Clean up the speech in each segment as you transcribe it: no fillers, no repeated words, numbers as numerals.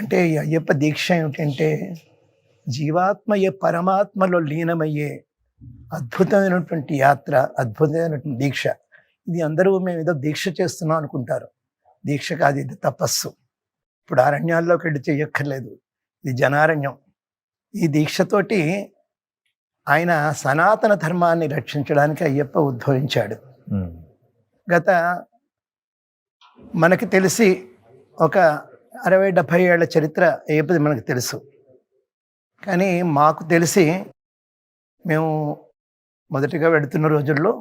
అంటే ఈ అయ్యప్ప దీక్ష ఏమిటంటే జీవాత్మయే పరమాత్మలో లీనమయ్యే అద్భుతమైనటువంటి యాత్ర, అద్భుతమైనటువంటి దీక్ష. ఇది అందరూ మేము ఏదో దీక్ష చేస్తున్నాం అనుకుంటారు. దీక్ష కాదు, ఇది తపస్సు. ఇప్పుడు అరణ్యాల్లోకి వెళ్ళి చెయ్యక్కర్లేదు, ఇది జనారణ్యం. ఈ దీక్షతోటి ఆయన సనాతన ధర్మాన్ని రక్షించడానికి అయ్యప్ప ఉద్భవించాడు. గత మనకి తెలిసి ఒక 60-70 ఏళ్ల చరిత్ర అయ్యప్పది మనకు తెలుసు. కానీ మాకు తెలిసి మేము మొదటిగా వెళుతున్న రోజుల్లో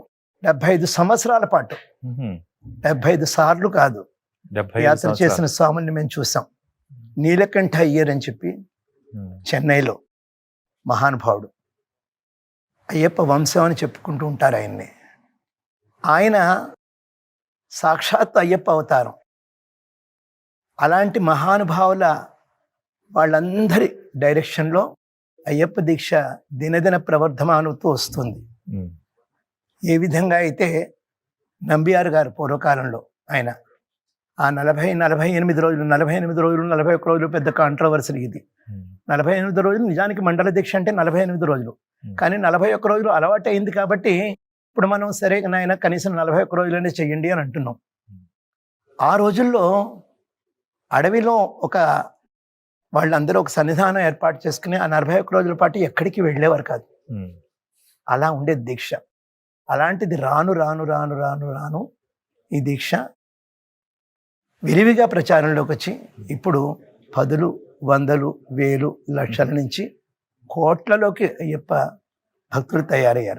75 సంవత్సరాల పాటు, 75 సార్లు కాదు, యాత్ర చేసిన స్వాముల్ని మేము చూసాం. నీలకంఠ అయ్యర్ అని చెప్పి చెన్నైలో మహానుభావుడు, అయ్యప్ప వంశం అని చెప్పుకుంటూ ఉంటారు ఆయన్ని. ఆయన సాక్షాత్ అయ్యప్ప అవతారం. అలాంటి మహానుభావుల వాళ్ళందరి డైరెక్షన్లో అయ్యప్ప దీక్ష దినదిన ప్రవర్ధమానుతూ వస్తుంది. ఏ విధంగా అయితే నంబియార్ గారు పూర్వకాలంలో ఆయన ఆ 48 రోజులు 41 రోజులు పెద్ద కాంట్రవర్సీ. ఇది 48 రోజులు నిజానికి మండల దీక్ష అంటే 48 రోజులు, కానీ 41 రోజులు అలవాటు అయింది కాబట్టి ఇప్పుడు మనం సరే నాయన కనీసం 41 రోజులనే చెయ్యండి అని అంటున్నాం. ఆ రోజుల్లో అడవిలో వాళ్ళందరూ ఒక సన్నిధానం ఏర్పాటు చేసుకుని ఆ 41 రోజుల పాటు ఎక్కడికి వెళ్ళేవారు కాదు. అలా ఉండేది దీక్ష. అలాంటిది రాను రాను రాను రాను రాను ఈ దీక్ష విరివిగా ప్రచారంలోకి వచ్చి ఇప్పుడు 10లు, 100లు, 1000, లక్షల నుంచి కోట్లలోకి అయ్యప్ప భక్తులు తయారయ్యారు.